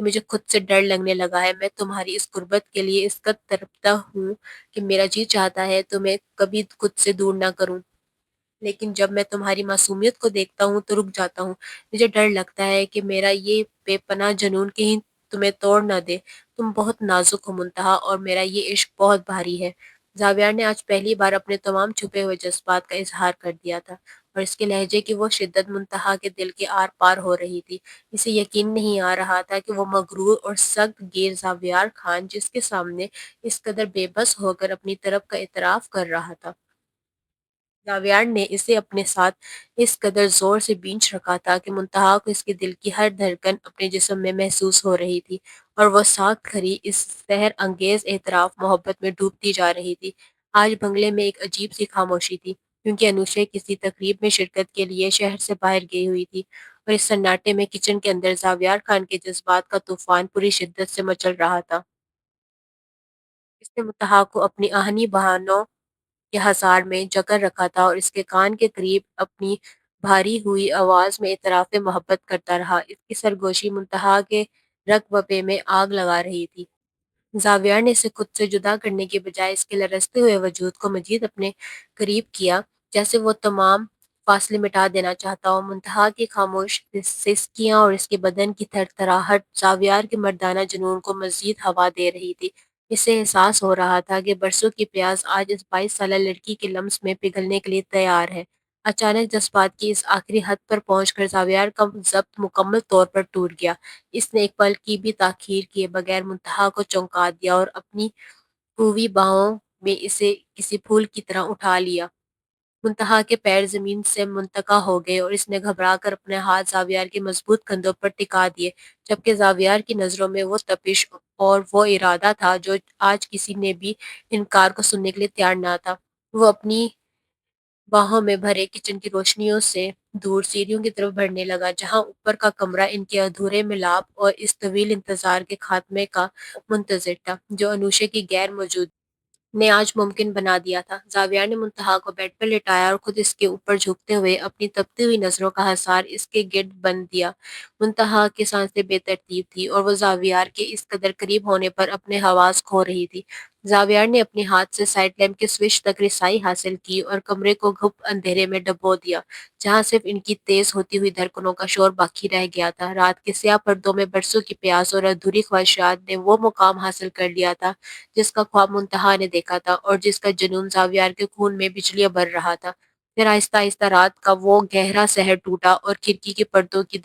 کہ مجھے خود سے ڈر لگنے لگا ہے۔ میں تمہاری اس قربت کے لیے اس قدر تڑپتا ہوں کہ میرا جی چاہتا ہے تو میں کبھی خود سے دور نہ کروں، لیکن جب میں تمہاری معصومیت کو دیکھتا ہوں تو رک جاتا ہوں۔ مجھے ڈر لگتا ہے کہ میرا یہ بے پناہ جنون کہیں تمہیں توڑ نہ دے۔ تم بہت نازک ہو منتہا، اور میرا یہ عشق بہت بھاری ہے۔ زاویار نے آج پہلی بار اپنے تمام چھپے ہوئے جذبات کا اظہار کر دیا تھا، اور اس کے لہجے کی وہ شدت منتہا کے دل کے آر پار ہو رہی تھی۔ اسے یقین نہیں آ رہا تھا کہ وہ مغرور اور سخت گیر زاویار خان جس کے سامنے اس قدر بے بس ہو کر اپنی طرف کا اعتراف کر رہا تھا۔ زاویار نے اسے اپنے ساتھ اس قدر زور سے بینچ رکھا تھا کہ منتہا کو اس کے دل کی ہر دھڑکن اپنے جسم میں محسوس ہو رہی تھی، اور وہ ساکھ کھری اس سحر انگیز اعتراف محبت میں ڈوبتی جا رہی تھی۔ آج بنگلے میں ایک عجیب سی خاموشی تھی، کیونکہ انوشے کسی تقریب میں شرکت کے لیے شہر سے باہر گئی ہوئی تھی، اور اس سناٹے میں کچن کے اندر زاویار خان کے جذبات کا طوفان پوری شدت سے مچل رہا تھا۔ اس نے منتہا کو اپنی آہنی بہانوں کے حصار میں جکڑ رکھا تھا، اور اس کے کان کے قریب اپنی بھاری ہوئی آواز میں اعتراف محبت کرتا رہا۔ اس کی سرگوشی منتہا کے رگبپے میں آگ لگا رہی تھی۔ زاویار نے اسے خود سے جدا کرنے کے بجائے اس کے لرزتے ہوئے وجود کو مزید اپنے قریب کیا، جیسے وہ تمام فاصلے مٹا دینا چاہتا ہو۔ منتہا کی خاموش سسکیاں اور اس کے بدن کی تھر تھراہٹ زاویار کے مردانہ جنون کو مزید ہوا دے رہی تھی۔ اسے احساس ہو رہا تھا کہ برسوں کی پیاس آج اس 22 سالہ لڑکی کے لمس میں پگھلنے کے لیے تیار ہے۔ اچانک جذبات کی اس آخری حد پر پہنچ کر زاویار کا ضبط مکمل طور پر ٹوٹ گیا۔ اس نے ایک پل کی بھی تاخیر کیے بغیر منتہا کو چونکا دیا، اور اپنی قوی باہوں میں اسے کسی پھول کی طرح اٹھا لیا۔ منتہا کے پیر زمین سے منتقع ہو گئے، اور اس نے گھبرا کر اپنے ہاتھ زاویار کے مضبوط کندھوں پر ٹکا دیے، جبکہ زاویار کی نظروں میں وہ تپش اور وہ ارادہ تھا جو آج کسی نے بھی انکار کو سننے کے لیے تیار نہ تھا۔ وہ اپنی باہوں میں بھرے کچن کی روشنیوں سے دور سیڑھیوں کی طرف بڑھنے لگا، جہاں اوپر کا کمرہ ان کے ادھورے ملاپ اور اس طویل انتظار کے خاتمے کا منتظر تھا جو انوشے کی غیر موجودگی نے آج ممکن بنا دیا تھا۔ زاویار نے منتہا کو بیڈ پر لٹایا اور خود اس کے اوپر جھکتے ہوئے اپنی تپتی ہوئی نظروں کا حصار اس کے گرد بند دیا۔ منتہا کی سانسیں بے ترتیب تھی، اور وہ زاویار کے اس قدر قریب ہونے پر اپنے حواس کھو رہی تھی۔ زاویار نے اپنے ہاتھ سے سائڈ لیمپ کے سوئچ تک رسائی حاصل کی اور کمرے کو گھپ اندھیرے میں ڈبو دیا، جہاں صرف ان کی تیز ہوتی ہوئی دھڑکنوں کا شور باقی رہ گیا تھا۔ رات کے سیاہ پردوں میں برسوں کی پیاس اور ادھوری خواہشات نے وہ مقام حاصل کر لیا تھا جس کا خواب منتہا نے دیکھا تھا، اور جس کا جنون زاویار کے خون میں بجلیاں بھر رہا تھا۔ پھر آہستہ آہستہ رات کا وہ گہرا سحر ٹوٹا، اور کھڑکی کے پردوں کی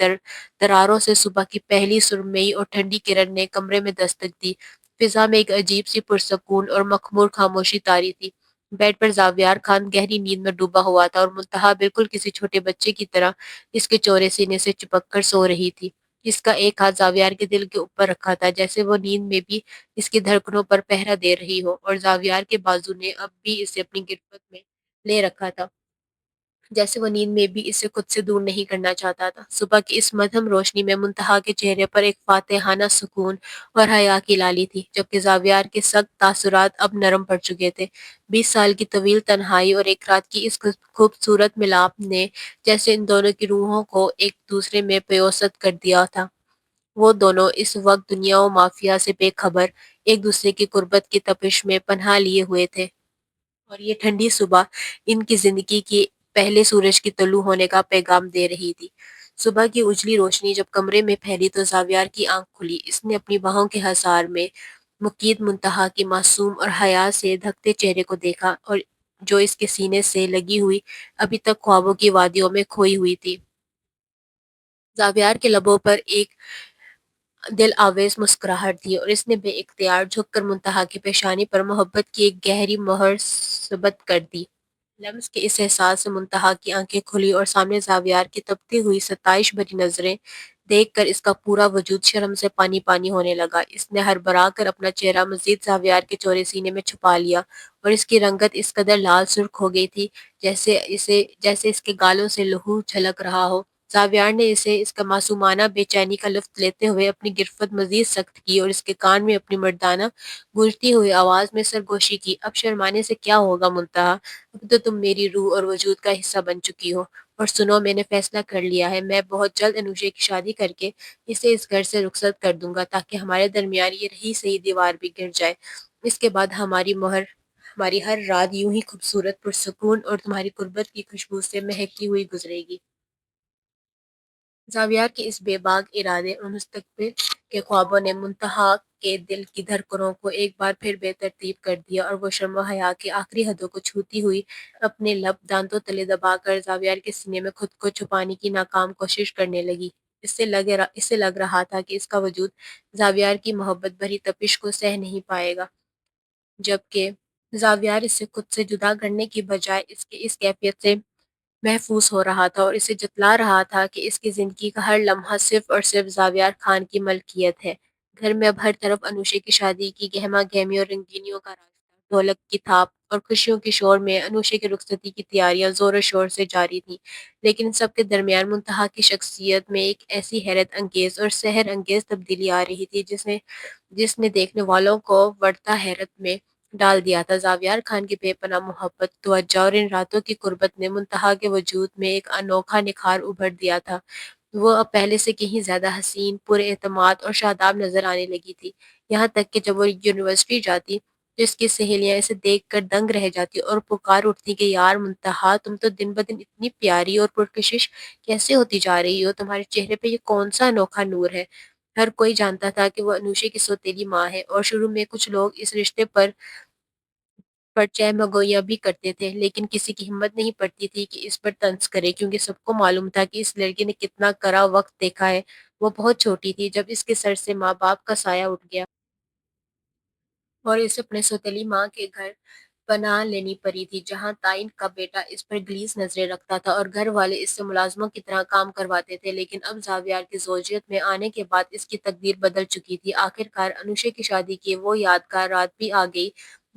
دراروں سے صبح کی پہلی سرمئی اور ٹھنڈی کرن نے کمرے میں دستک دی۔ فضا میں ایک عجیب سی پرسکون اور مخمور خاموشی طاری تھی۔ بیڈ پر زاویار خان گہری نیند میں ڈوبا ہوا تھا، اور منتہا بالکل کسی چھوٹے بچے کی طرح اس کے چورے سینے سے چپک کر سو رہی تھی۔ اس کا ایک ہاتھ زاویار کے دل کے اوپر رکھا تھا، جیسے وہ نیند میں بھی اس کی دھڑکنوں پر پہرا دے رہی ہو، اور زاویار کے بازو نے اب بھی اسے اپنی گرفت میں لے رکھا تھا، جیسے وہ نیند میں بھی اسے خود سے دور نہیں کرنا چاہتا تھا۔ صبح کی اس مدھم روشنی میں منتہا کے چہرے پر ایک فاتحانہ سکون اور حیا کی لالی تھی، جبکہ زاویار کے سخت تاثرات اب نرم پڑ چکے تھے۔ 20 سال کی طویل تنہائی اور ایک رات کی اس خوبصورت ملاپ نے جیسے ان دونوں کی روحوں کو ایک دوسرے میں پیوست کر دیا تھا۔ وہ دونوں اس وقت دنیا و مافیہ سے بے خبر ایک دوسرے کی قربت کی تپش میں پناہ لیے ہوئے تھے، اور یہ ٹھنڈی صبح ان کی زندگی کی پہلے سورج کی طلوع ہونے کا پیغام دے رہی تھی۔ صبح کی اجلی روشنی جب کمرے میں پھیلی تو زاویار کی آنکھ کھلی۔ اس نے اپنی باہوں کے حصار میں مقید منتہا کی معصوم اور حیا سے دھکتے چہرے کو دیکھا، اور جو اس کے سینے سے لگی ہوئی ابھی تک خوابوں کی وادیوں میں کھوئی ہوئی تھی۔ زاویار کے لبوں پر ایک دل آویز مسکراہٹ تھی، اور اس نے بے اختیار جھک کر منتہا کی پیشانی پر محبت کی ایک گہری مہر ثبت کر دی۔ لمس کے اس احساس سے منتہا کی آنکھیں کھلی، اور سامنے زاویار کی تپتی ہوئی ستائش بھری نظریں دیکھ کر اس کا پورا وجود شرم سے پانی پانی ہونے لگا۔ اس نے ہڑبڑا کر اپنا چہرہ مزید زاویار کے چورے سینے میں چھپا لیا، اور اس کی رنگت اس قدر لال سرخ ہو گئی تھی جیسے اس کے گالوں سے لہو چھلک رہا ہو۔ زاویار نے اسے اس کا معصومانہ بے چینی کا لطف لیتے ہوئے اپنی گرفت مزید سخت کی، اور اس کے کان میں اپنی مردانہ گونجتی ہوئی آواز میں سرگوشی کی۔ اب شرمانے سے کیا ہوگا منتہا، اب تو تم میری روح اور وجود کا حصہ بن چکی ہو۔ اور سنو، میں نے فیصلہ کر لیا ہے، میں بہت جلد انوشے کی شادی کر کے اسے اس گھر سے رخصت کر دوں گا تاکہ ہمارے درمیان یہ رہی صحیح دیوار بھی گر جائے۔ اس کے بعد ہماری ہر رات یوں ہی خوبصورت، پرسکون اور تمہاری قربت کی خوشبو سے مہکتی ہوئی گزرے گی۔ زاویار کے اس بے باک ارادے اور مستقبل کے خوابوں نے منتہا کے دل کی دھڑکنوں کو ایک بار پھر بے ترتیب کر دیا، اور وہ شرم و حیا کی آخری حدوں کو چھوتی ہوئی اپنے لب دانتوں تلے دبا کر زاویار کے سینے میں خود کو چھپانے کی ناکام کوشش کرنے لگی۔ اس سے لگ رہا تھا کہ اس کا وجود زاویار کی محبت بھری تپش کو سہ نہیں پائے گا، جبکہ زاویار اس سے خود سے جدا کرنے کی بجائے اس کے اس کیفیت سے محفوظ ہو رہا تھا، اور اسے جتلا رہا تھا کہ اس کی زندگی کا ہر لمحہ صرف اور صرف زاویار خان کی ملکیت ہے۔ گھر میں اب ہر طرف انوشے کی شادی کی گہما گہمی اور رنگینیوں کا راستہ، ڈھولک کی تھاپ اور خوشیوں کے شور میں انوشے کی رخصتی کی تیاریاں زور و شور سے جاری تھیں، لیکن ان سب کے درمیان منتہا کی شخصیت میں ایک ایسی حیرت انگیز اور سحر انگیز تبدیلی آ رہی تھی جس نے دیکھنے والوں کو ورطہ حیرت میں ڈال دیا تھا۔ زاویار خان کی بے پناہ محبت، توجہ اور ان راتوں کی قربت نے منتہا کے وجود میں ایک انوکھا نکھار ابھر دیا تھا۔ وہ اب پہلے سے کہیں زیادہ حسین، پر اعتماد اور شاداب نظر آنے لگی تھی، یہاں تک کہ جب وہ یونیورسٹی جاتی تو اس کی سہیلیاں اسے دیکھ کر دنگ رہ جاتی اور پکار اٹھتی کہ یار منتہا، تم تو دن بدن اتنی پیاری اور پرکشش کیسے ہوتی جا رہی ہو، تمہارے چہرے پہ یہ کون سا انوکھا نور ہے۔ ہر کوئی جانتا تھا کہ وہ انوشے کی سوتیلی ماں ہے، اور شروع میں کچھ لوگ اس رشتے پر چہمگوئیاں بھی کرتے تھے، لیکن کسی کی ہمت نہیں پڑتی تھی کہ اس پر طنز کرے، کیونکہ سب کو معلوم تھا کہ اس لڑکی نے کتنا کرا وقت دیکھا ہے۔ وہ بہت چھوٹی تھی جب اس کے سر سے ماں باپ کا سایہ اٹھ گیا اور اسے اپنے سوتیلی ماں کے گھر پناہ لینی پڑی تھی، جہاں تائن کا بیٹا اس پر گلیس نظریں رکھتا تھا اور گھر والے اس سے ملازموں کی طرح کام کرواتے تھے۔ لیکن اب زاویار کی زوجیت میں آنے کے بعد اس کی تقدیر بدل چکی تھی۔ آخرکار انوشے کی شادی کی وہ یادگار رات بھی آ گئی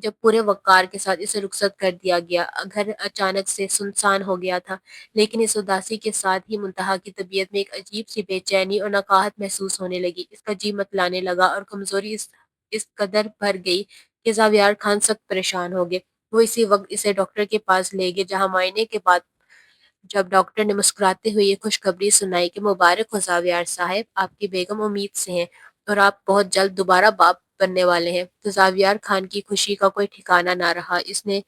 جب پورے وقار کے ساتھ اسے رخصت کر دیا گیا۔ گھر اچانک سے سنسان ہو گیا تھا، لیکن اس اداسی کے ساتھ ہی منتہا کی طبیعت میں ایک عجیب سی بے چینی اور نقاہت محسوس ہونے لگی۔ اس کا جی متلانے لگا اور کمزوری اس قدر بڑھ گئی کہ زاویار خان سخت پریشان ہو گئے۔ وہ اسی وقت اسے ڈاکٹر کے پاس لے گئے، جہاں معائنے کے بعد جب ڈاکٹر نے مسکراتے ہوئے یہ خوشخبری سنائی کہ مبارک ہو زاویار صاحب، آپ کی بیگم امید سے ہیں اور آپ بہت جلد دوبارہ باپ بننے والے ہیں، تو زاویار خان کی خوشی کا کوئی ٹھکانہ نہ رہا۔ اس نے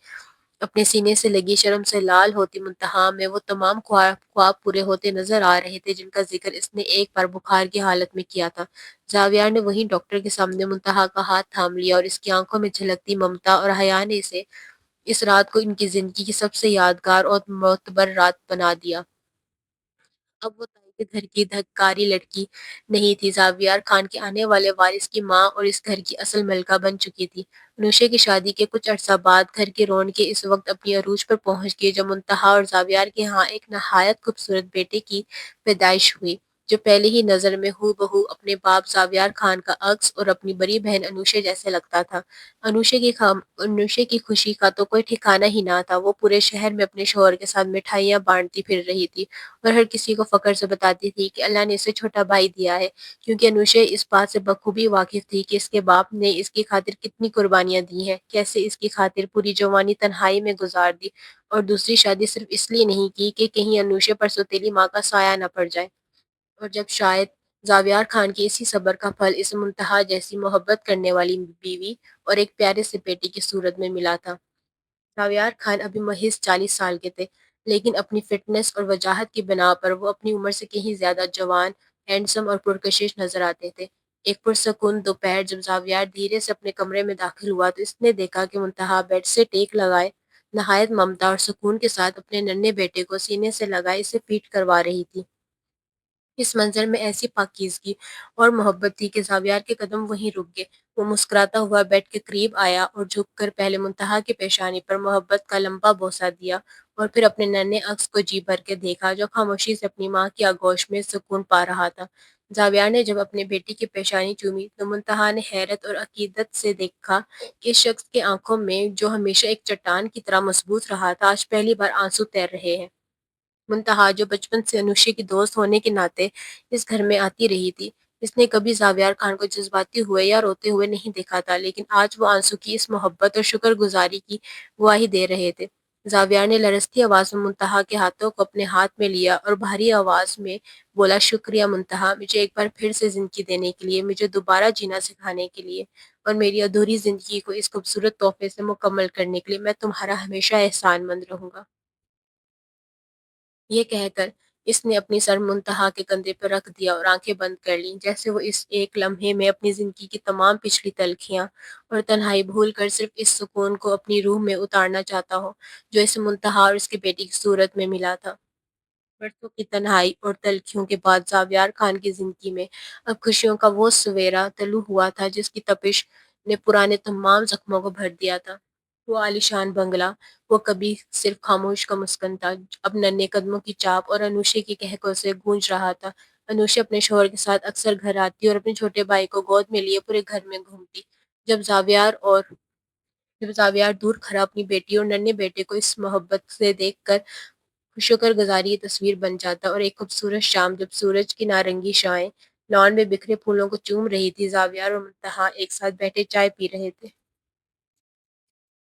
اپنے سینے سے لگی شرم سے لال ہوتی منتہا میں وہ تمام خواب پورے ہوتے نظر آ رہے تھے جن کا ذکر اس نے ایک بار بخار کی حالت میں کیا تھا۔ زاویار نے وہیں ڈاکٹر کے سامنے منتہا کا ہاتھ تھام لیا، اور اس کی آنکھوں میں جھلکتی ممتا اور حیا نے اسے اس رات کو ان کی زندگی کی سب سے یادگار اور معتبر رات بنا دیا۔ اب وہ تائی کے گھر کی دھکاری لڑکی نہیں تھی، زاویار خان کے آنے والے وارث کی ماں اور اس گھر کی اصل ملکہ بن چکی تھی۔ انوشے کی شادی کے کچھ عرصہ بعد گھر کی رونقیں اس وقت اپنی عروج پر پہنچ گئی جب منتہا اور زاویار کے ہاں ایک نہایت خوبصورت بیٹے کی پیدائش ہوئی، جو پہلی ہی نظر میں ہو بہو اپنے باپ زاویار خان کا عکس اور اپنی بڑی بہن انوشے جیسے لگتا تھا۔ انوشے کی خوشی کا تو کوئی ٹھکانہ ہی نہ تھا۔ وہ پورے شہر میں اپنے شوہر کے ساتھ مٹھائیاں بانٹتی پھر رہی تھی اور ہر کسی کو فخر سے بتاتی تھی کہ اللہ نے اسے چھوٹا بھائی دیا ہے، کیونکہ انوشے اس بات سے بخوبی واقف تھی کہ اس کے باپ نے اس کی خاطر کتنی قربانیاں دی ہیں، کیسے اس کی خاطر پوری جوانی تنہائی میں گزار دی، اور دوسری شادی صرف اس لیے نہیں کی کہ کہیں انوشے پر سوتیلی ماں کا سایہ نہ پڑ جائے۔ اور جب شاید زاویار خان کی اسی صبر کا پھل اسے منتہا جیسی محبت کرنے والی بیوی اور ایک پیارے سے بیٹے کی صورت میں ملا تھا۔ زاویار خان ابھی محض 40 سال کے تھے، لیکن اپنی فٹنس اور وجاہت کی بنا پر وہ اپنی عمر سے کہیں زیادہ جوان، ہینڈسم اور پرکشش نظر آتے تھے۔ ایک پرسکون دوپہر جب زاویار دھیرے سے اپنے کمرے میں داخل ہوا تو اس نے دیکھا کہ منتہا بیڈ سے ٹیک لگائے نہایت ممتا اور سکون کے ساتھ اپنے ننھے بیٹے کو سینے سے لگائے اسے فیڈ کروا رہی تھی۔ اس منظر میں ایسی پاکیزگی اور محبت تھی کہ زاویار کے قدم وہیں رک گئے۔ وہ مسکراتا ہوا بیڈ کے قریب آیا اور جھک کر پہلے منتہا کی پیشانی پر محبت کا لمبا بوسہ دیا اور پھر اپنے ننھے عکس کو جی بھر کے دیکھا جو خاموشی سے اپنی ماں کی آغوش میں سکون پا رہا تھا۔ زاویار نے جب اپنے بیٹی کی پیشانی چومی تو منتہا نے حیرت اور عقیدت سے دیکھا کہ اس شخص کی آنکھوں میں جو ہمیشہ ایک چٹان کی طرح مضبوط رہا تھا آج پہلی بار آنسو تیر رہے ہیں۔ منتہا جو بچپن سے انوشے کی دوست ہونے کے ناطے اس گھر میں آتی رہی تھی، اس نے کبھی زاویار خان کو جذباتی ہوئے یا روتے ہوئے نہیں دیکھا تھا، لیکن آج وہ آنسو کی اس محبت اور شکر گزاری کی گواہی دے رہے تھے۔ زاویار نے لرزتی آواز میں منتہا کے ہاتھوں کو اپنے ہاتھ میں لیا اور بھاری آواز میں بولا، شکریہ منتہا، مجھے ایک بار پھر سے زندگی دینے کے لیے، مجھے دوبارہ جینا سکھانے کے لیے، اور میری ادھوری زندگی کو اس خوبصورت تحفے سے مکمل کرنے کے لیے میں تمہارا ہمیشہ احسان مند رہوں گا۔ یہ کہہ کر اس نے اپنی سر منتہا کے کندھے پر رکھ دیا اور آنکھیں بند کر لیں، جیسے وہ اس ایک لمحے میں اپنی زندگی کی تمام پچھلی تلخیاں اور تنہائی بھول کر صرف اس سکون کو اپنی روح میں اتارنا چاہتا ہو جو اسے منتہا اور اس کے بیٹی کی صورت میں ملا تھا۔ برسوں کی تنہائی اور تلخیوں کے بعد زاویار خان کی زندگی میں اب خوشیوں کا وہ سویرا طلوع ہوا تھا جس کی تپش نے پرانے تمام زخموں کو بھر دیا تھا۔ وہ عالیشان بنگلہ، وہ کبھی صرف خاموش کا مسکن تھا، اب ننھے قدموں کی چاپ اور انوشے کی کہکوں سے گونج رہا تھا۔ انوشا اپنے شوہر کے ساتھ اکثر گھر آتی اور اپنے چھوٹے بھائی کو گود میں لیے پورے گھر میں گھومتی۔ جب زاویار اور جب زاویار دور کھڑا اپنی بیٹی اور ننھے بیٹے کو اس محبت سے دیکھ کر شکر گزاری کی تصویر بن جاتا، اور ایک خوبصورت شام جب سورج کی نارنگی شعاعیں لان میں بکھرے پھولوں کو چوم رہی تھی، زاویار اور منتہا ایک ساتھ بیٹھے چائے پی رہے تھے۔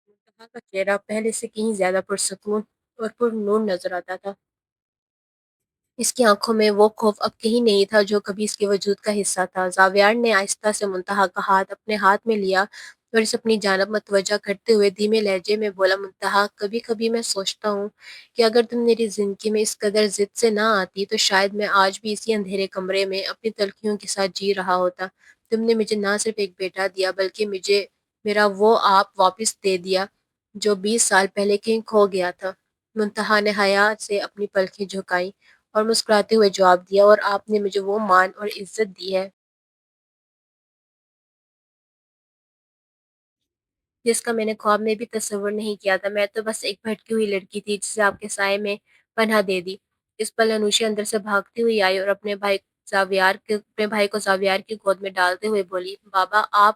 منتہا کا چہرہ پہلے سے کہیں زیادہ پرسکون اور پر نور نظر آتا تھا۔ اس کی آنکھوں میں وہ خوف اب کہیں نہیں تھا جو کبھی اس کے وجود کا حصہ تھا۔ زاویار نے آہستہ سے منتہا کا ہاتھ اپنے ہاتھ میں لیا اور اسے اپنی جانب متوجہ کرتے ہوئے دھیمے لہجے میں بولا، منتہا، کبھی کبھی میں سوچتا ہوں کہ اگر تم میری زندگی میں اس قدر ضد سے نہ آتی تو شاید میں آج بھی اسی اندھیرے کمرے میں اپنی تلخیوں کے ساتھ جی رہا ہوتا۔ تم نے مجھے نہ صرف ایک بیٹا دیا بلکہ مجھے میرا وہ آپ واپس دے دیا جو 20 سال پہلے کہیں کھو گیا تھا۔ منتہا نے حیا سے اپنی پلکیں جھکائیں اور مسکراتے ہوئے جواب دیا، اور آپ نے مجھے وہ مان اور عزت دی ہے جس کا میں نے خواب میں بھی تصور نہیں کیا تھا۔ میں تو بس ایک بھٹکی ہوئی لڑکی تھی جسے آپ کے سائے میں پناہ دے دی۔ اس پل انوشی اندر سے بھاگتی ہوئی آئی اور اپنے بھائی کو زاویار کی گود میں ڈالتے ہوئے بولی، بابا، اب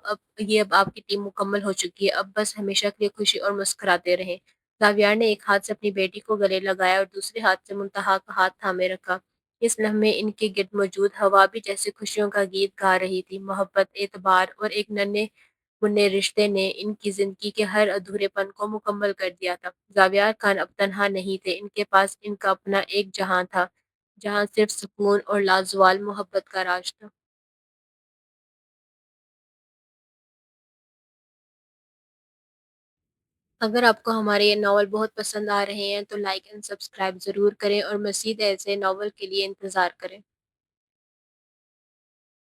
آپ کی ٹیم مکمل ہو چکی ہے، اب بس ہمیشہ کے لیے خوشی اور مسکراتے رہیں۔ زاویار نے ایک ہاتھ سے اپنی بیٹی کو گلے لگایا اور دوسرے ہاتھ سے منتہا کا ہاتھ تھامے رکھا۔ اس لمحے ان کے گرد موجود ہوا بھی جیسے خوشیوں کا گیت گا رہی تھی۔ محبت، اعتبار اور ایک ننھے منھے رشتے نے ان کی زندگی کے ہر ادھورے پن کو مکمل کر دیا تھا۔ زاویار خان اب تنہا نہیں تھے، ان کے پاس ان کا اپنا ایک جہاں تھا، جہاں صرف سکون اور لازوال محبت کا راج تھا۔ اگر آپ کو ہمارے یہ ناول بہت پسند آ رہے ہیں تو لائک اینڈ سبسکرائب ضرور کریں اور مزید ایسے ناول کے لیے انتظار کریں۔